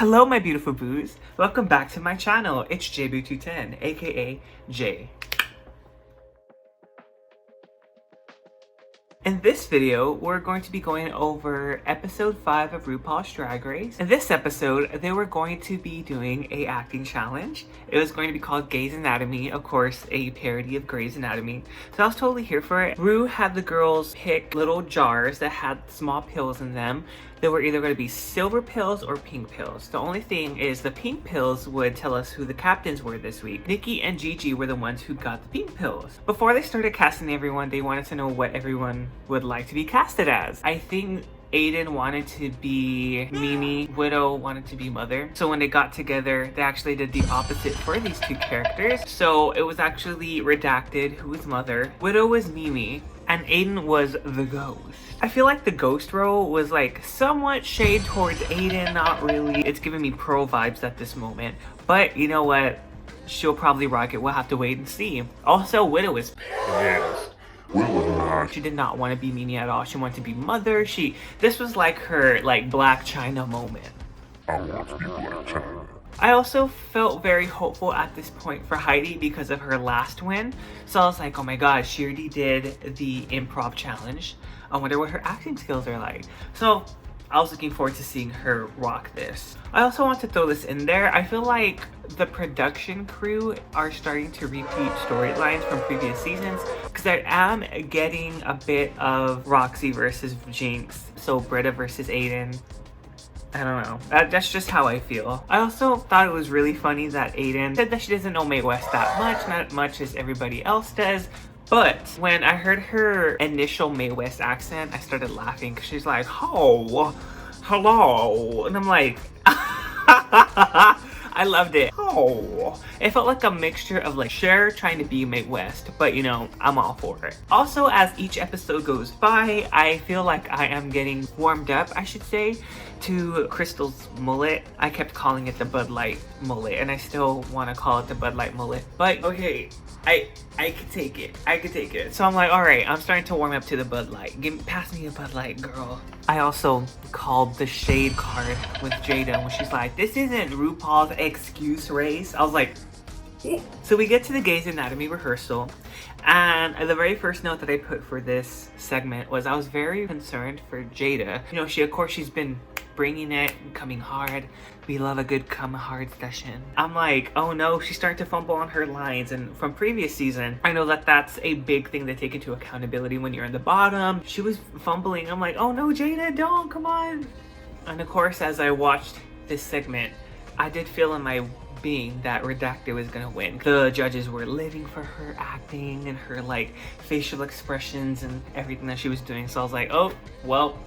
Hello my beautiful boos, welcome back to my channel. It's JBoo210 aka Jay. In this video, we're going to be going over episode 5 of RuPaul's Drag Race. In this episode, they were going to be doing a acting challenge. It was going to be called Grey's Anatomy, of course, a parody of Grey's Anatomy. So I was totally here for it. Ru had the girls pick little jars that had small pills in them. They were either going to be silver pills or pink pills. The only thing is the pink pills would tell us who the captains were this week. Nikki and Gigi were the ones who got the pink pills. Before they started casting everyone, they wanted to know what everyone would like to be casted as. I think Aiden wanted to be Mimi, Widow wanted to be Mother. So when they got together, they actually did the opposite for these two characters. So it was actually redacted who was Mother. Widow was Mimi, and Aiden was the Ghost. I feel like the Ghost role was like somewhat shade towards Aiden, not really. It's giving me Pearl vibes at this moment. But you know what? She'll probably rock it. We'll have to wait and see. Also, Widow is pissed. She did not want to be Mimi at all. She wanted to be Mother. This was like her Black China moment. I want to be Black China. I also felt very hopeful at this point for Heidi because of her last win. So I was like, oh my god, she already did the improv challenge. I wonder what her acting skills are like. So I was looking forward to seeing her rock this. I also want to throw this in there. I feel like the production crew are starting to repeat storylines from previous seasons because I am getting a bit of Roxy versus Jinx. So Britta versus Aiden. I don't know. That's just how I feel. I also thought it was really funny that Aiden said that she doesn't know Mae West that much, not much as everybody else does. But when I heard her initial Mae West accent, I started laughing because she's like, oh, hello. And I'm like, I loved it. Oh, it felt like a mixture of like Cher trying to be Mae West, but you know, I'm all for it. Also, as each episode goes by, I feel like I am getting warmed up, I should say, to Crystal's mullet. I kept calling it the Bud Light mullet, and I still want to call it the Bud Light mullet. But okay, I could take it. I could take it. So I'm like, all right, I'm starting to warm up to the Bud Light. Pass me a Bud Light, girl. I also called the shade card with Jada when she's like, this isn't RuPaul's excuse race. I was like, so we get to the Grey's Anatomy rehearsal, and the very first note that I put for this segment was I was very concerned for Jada. You know, she's been bringing it and coming hard. We love a good come hard session. I'm like, oh no, she's starting to fumble on her lines. And from previous season, I know that that's a big thing to take into accountability when you're in the bottom. She was fumbling. I'm like, oh no, Jada, don't, come on. And of course, as I watched this segment, I did feel in my being that Redacted was gonna win. The judges were living for her acting and her facial expressions and everything that she was doing. So I was like, oh, well,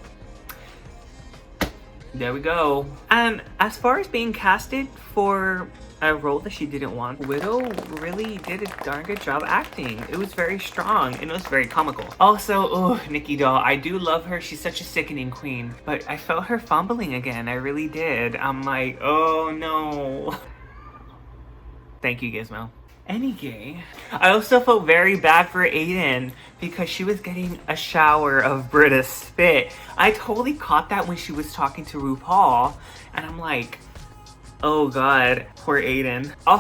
there we go. And as far as being casted for a role that she didn't want, Widow really did a darn good job acting. It was very strong and it was very comical. Also, oh, Nikki doll, I do love her. She's such a sickening queen, but I felt her fumbling again. I really did. I'm like, oh no. Thank you, Gizmo. Anyway, I also felt very bad for Aiden because she was getting a shower of Britta's spit. I totally caught that when she was talking to RuPaul, and I'm like, oh god, poor Aiden. I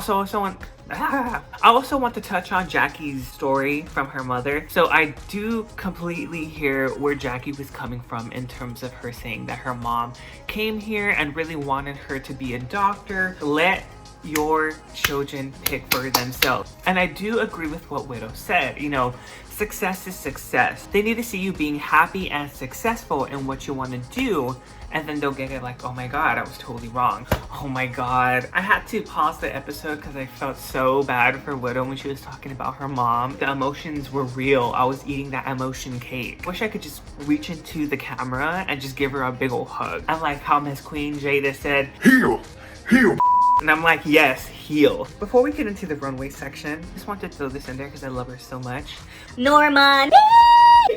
also want to touch on Jackie's story from her mother. So I do completely hear where Jackie was coming from in terms of her saying that her mom came here and really wanted her to be a doctor. Let your children pick for themselves. And I do agree with what Widow said. You know, success is success. They need to see you being happy and successful in what you want to do, and then they'll get it like, oh my god, I was totally wrong. Oh my god. I had to pause the episode because I felt so bad for Widow when she was talking about her mom. The emotions were real. I was eating that emotion cake. Wish I could just reach into the camera and just give her a big old hug. I like how Miss Queen Jada said, Heal! Heal! And I'm like, yes, heal. Before we get into the runway section, I just want to throw this in there because I love her so much. Norman!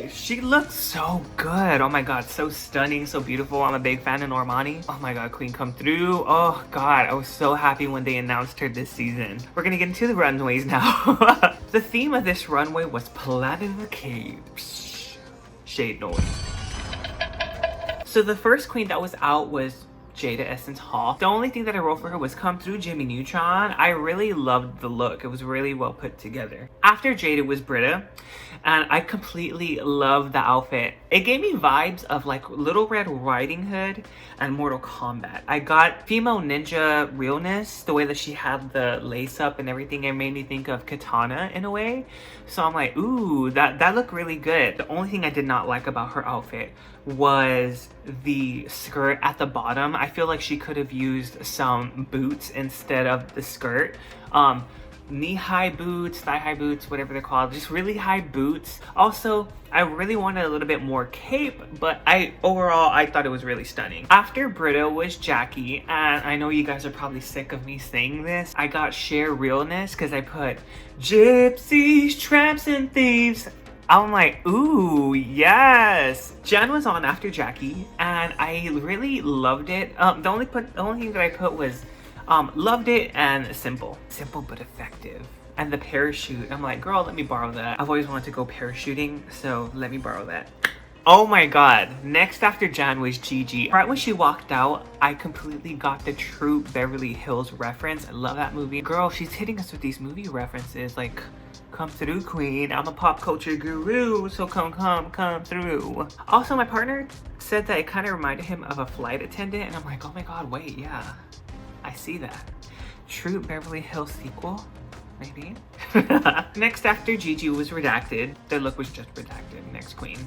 She looks so good. Oh my god, so stunning, so beautiful. I'm a big fan of Normani. Oh my god, queen come through. Oh god, I was so happy when they announced her this season. We're gonna get into the runways now. The theme of this runway was Planet of the Capes. Shade noise. So the first queen that was out was Jada Essence haul. The only thing that I wrote for her was come through Jimmy Neutron. I really loved the look. It was really well put together. After Jada was Britta, and I completely loved the outfit. It gave me vibes of like Little Red Riding Hood and Mortal Kombat. I got female ninja realness, the way that she had the lace up and everything. It made me think of Katana in a way. So I'm like, ooh, that looked really good. The only thing I did not like about her outfit was the skirt at the bottom. I feel like she could have used some boots instead of the skirt. Knee-high boots, thigh-high boots, whatever they're called, just really high boots. Also, I really wanted a little bit more cape, but overall I thought it was really stunning. After Britta was Jackie, and I know you guys are probably sick of me saying this, I got sheer realness because I put gypsies, tramps, and thieves. I'm like, ooh, yes. Jen was on after Jackie, and I really loved it. The only thing that I put was loved it and simple but effective. And the parachute, I'm like, girl, let me borrow that. I've always wanted to go parachuting, so let me borrow that. Oh my god, next after Jan was Gigi. Right when she walked out, I completely got the true Beverly Hills reference. I love that movie. Girl, she's hitting us with these movie references like, come through, queen. I'm a pop culture guru, so come through. Also, my partner said that it kind of reminded him of a flight attendant, and I'm like, oh my god, wait, yeah. I see that. True Beverly Hills sequel, maybe? Next after Gigi was Redacted. The look was just Redacted. Next queen.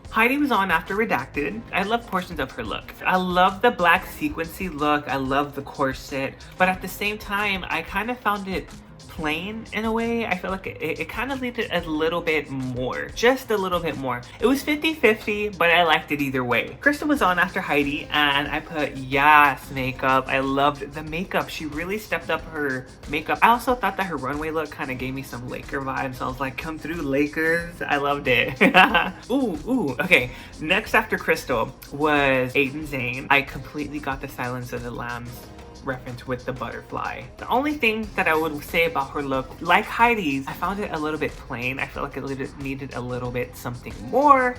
Heidi was on after Redacted. I love portions of her look. I love the black sequency look. I love the corset. But at the same time, I kind of found it plain in a way. I feel like it kind of needed a little bit more, just a little bit more. It was 50-50, but I liked it either way. Krista was on after Heidi, and I put yes makeup. I loved the makeup. She really stepped up her makeup. I also thought that her runway look kind of gave me some Laker vibes. I was like, come through Lakers. I loved it. ooh, okay. Next after Crystal was Aiden Zane. I completely got the Silence of the Lambs reference with the butterfly. The only thing that I would say about her look, like Heidi's, I found it a little bit plain. I feel like it needed a little bit something more.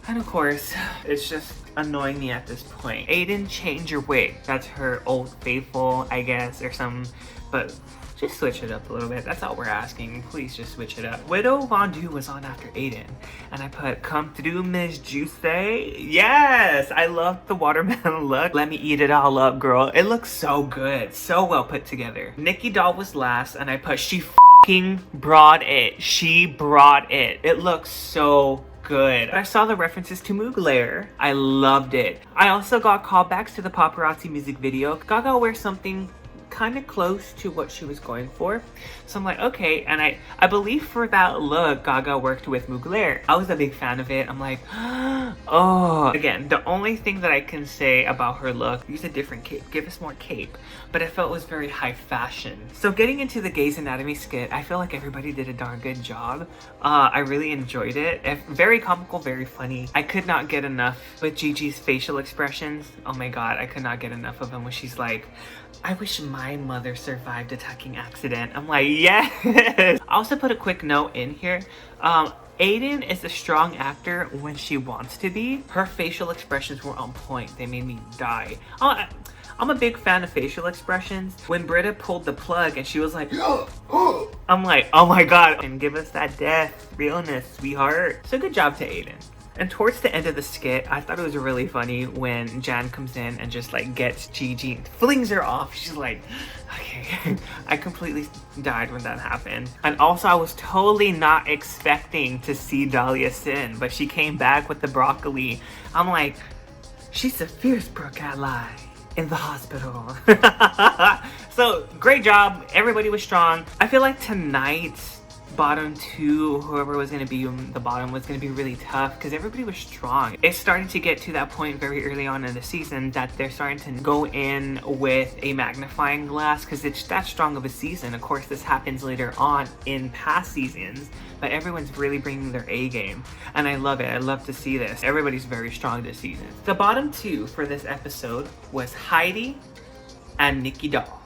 And of course, it's just annoying me at this point. Aiden, change your wig. That's her old faithful, I guess, or some, but just switch it up a little bit. That's all we're asking. Please just switch it up. Widow Von Du was on after Aiden, and I put come through Miss Juice. Yes, I love the watermelon look. Let me eat it all up, girl. It looks so good, so well put together. Nikki Doll was last, and I put she f***ing brought it. She brought it. It looks so good. I saw the references to Mugler. I loved it. I also got callbacks to the paparazzi music video. Gaga wears something kind of close to what she was going for, so I'm like, okay. And I believe for that look Gaga worked with Mugler. I was a big fan of it. I'm like, oh. Again, the only thing that I can say about her look, use a different cape, give us more cape, but I felt it was very high fashion. So getting into the Grey's Anatomy skit, I feel like everybody did a darn good job. I really enjoyed it. Very comical, very funny. I could not get enough with Gigi's facial expressions. Oh my god, I could not get enough of them when she's like, I wish my mother survived a tucking accident. I'm like, yes! I also put a quick note in here. Aiden is a strong actor when she wants to be. Her facial expressions were on point. They made me die. I'm a big fan of facial expressions. When Britta pulled the plug and she was like, I'm like, oh my god. And give us that death realness, sweetheart. So good job to Aiden. And towards the end of the skit, I thought it was really funny when Jan comes in and just like gets Gigi and flings her off. She's like, okay. I completely died when that happened. And also I was totally not expecting to see Dahlia Sin, but she came back with the broccoli. I'm like, she's a fierce Brooke ally in the hospital. So great job. Everybody was strong. I feel like tonight's bottom two, whoever was going to be the bottom, was going to be really tough because everybody was strong. It's starting to get to that point very early on in the season that they're starting to go in with a magnifying glass because it's that strong of a season. Of course, this happens later on in past seasons, but everyone's really bringing their A game, and I love it. I love to see this. Everybody's very strong this season. The bottom two for this episode was Heidi and Nikki Doll.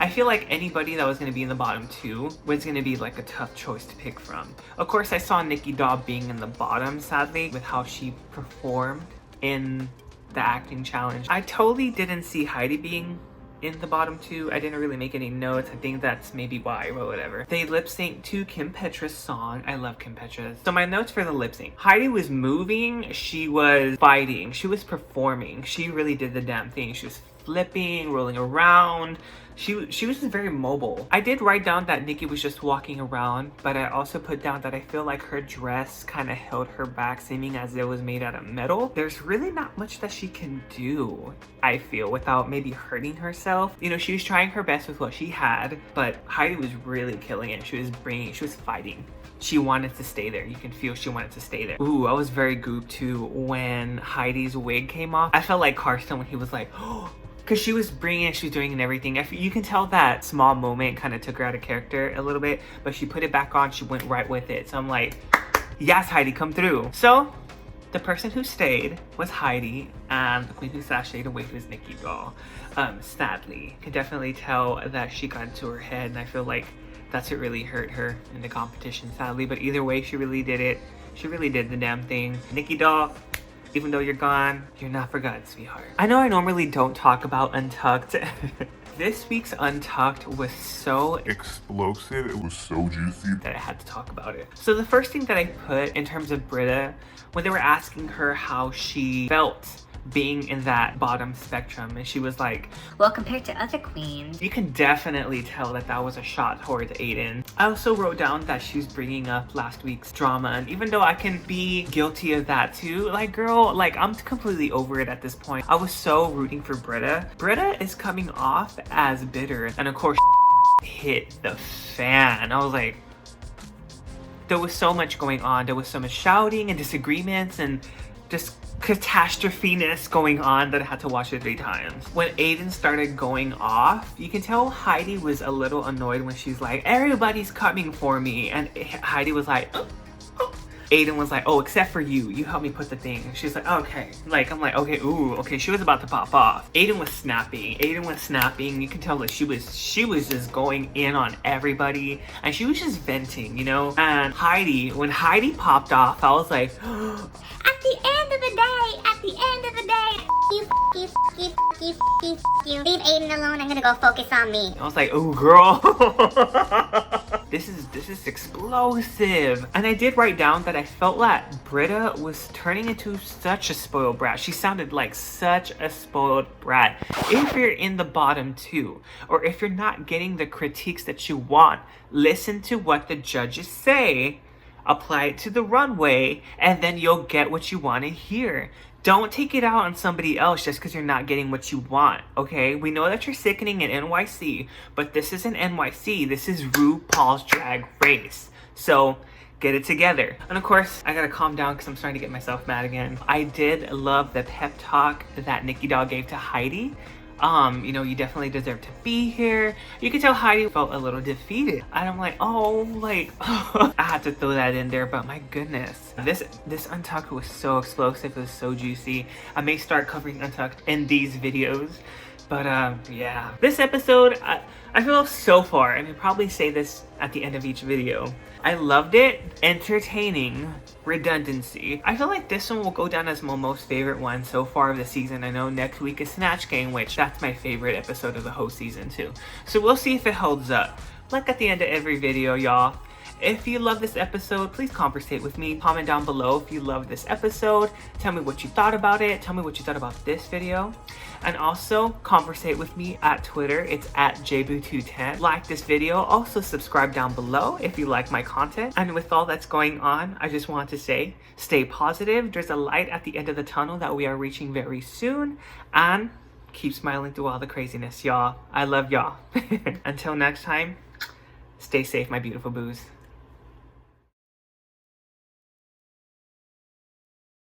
I feel like anybody that was going to be in the bottom two was going to be like a tough choice to pick from. Of course, I saw Nikki Doll being in the bottom, sadly, with how she performed in the acting challenge. I totally didn't see Heidi being in the bottom two. I didn't really make any notes. I think that's maybe why, but whatever. They lip synced to Kim Petras' song. I love Kim Petras. So my notes for the lip sync. Heidi was moving, she was fighting, she was performing. She really did the damn thing. She was flipping, rolling around. She was just very mobile. I did write down that Nikki was just walking around, but I also put down that I feel like her dress kind of held her back, seeming as it was made out of metal. There's really not much that she can do, I feel, without maybe hurting herself. You know, she was trying her best with what she had, but Heidi was really killing it. She was fighting. She wanted to stay there. You can feel she wanted to stay there. Ooh, I was very gooped too when Heidi's wig came off. I felt like Carson when he was like, oh, because she was bringing it, she was doing and everything. You can tell that small moment kind of took her out of character a little bit, but she put it back on, she went right with it. So I'm like, yes, Heidi, come through. So the person who stayed was Heidi, and the queen who sashayed away was Nikki Doll. Sadly, you can definitely tell that she got into her head, and I feel like that's what really hurt her in the competition, sadly. But either way, she really did it. She really did the damn thing. Nikki Doll, even though you're gone, you're not forgotten, sweetheart. I know I normally don't talk about Untucked. This week's Untucked was so Explosive. It was so juicy that I had to talk about it. So the first thing that I put in terms of Britta, when they were asking her how she felt being in that bottom spectrum, and she was like, well, compared to other queens, you can definitely tell that that was a shot towards Aiden. I also wrote down that she was bringing up last week's drama, and even though I can be guilty of that too, like, girl, like, I'm completely over it at this point. I was so rooting for Britta. Britta is coming off as bitter, and of course hit the fan. I was like, there was so much going on. There was so much shouting and disagreements and just catastrophe-ness going on that I had to watch it 3 times. When Aiden started going off, you can tell Heidi was a little annoyed when she's like, everybody's coming for me, and Heidi was like, oh. Aiden was like, oh, except for you. You helped me put the thing. And she's like, okay. Like, I'm like, okay, ooh, okay. She was about to pop off. Aiden was snapping. You can tell that she was just going in on everybody. And she was just venting, you know? And Heidi, when Heidi popped off, I was like, at the end of the day, you. Leave Aiden alone. I'm gonna go focus on me. I was like, oh, girl. This is explosive. And I did write down that I felt like Britta was turning into such a spoiled brat. She sounded like such a spoiled brat. If you're in the bottom 2, or if you're not getting the critiques that you want, listen to what the judges say, apply it to the runway, and then you'll get what you want to hear. Don't take it out on somebody else just because you're not getting what you want, okay? We know that you're sickening in NYC, but this isn't NYC. This is RuPaul's Drag Race. So get it together. And of course, I gotta calm down because I'm starting to get myself mad again. I did love the pep talk that Nikki Doll gave to Heidi. You know, you definitely deserve to be here. You could tell Heidi felt a little defeated. And I'm like, oh, like, I had to throw that in there, but my goodness. This Untucked was so explosive, it was so juicy. I may start covering Untucked in these videos. But yeah. This episode, I feel so far, and I'll probably say this at the end of each video, I loved it. Entertaining. Redundancy. I feel like this one will go down as my most favorite one so far of the season. I know next week is Snatch Game, which that's my favorite episode of the whole season too. So we'll see if it holds up. Like at the end of every video, y'all, if you love this episode, please conversate with me. Comment down below if you love this episode. Tell me what you thought about it. Tell me what you thought about this video. And also, conversate with me at Twitter. It's at jboo210. Like this video. Also, subscribe down below if you like my content. And with all that's going on, I just want to say, stay positive. There's a light at the end of the tunnel that we are reaching very soon. And keep smiling through all the craziness, y'all. I love y'all. Until next time, stay safe, my beautiful boos.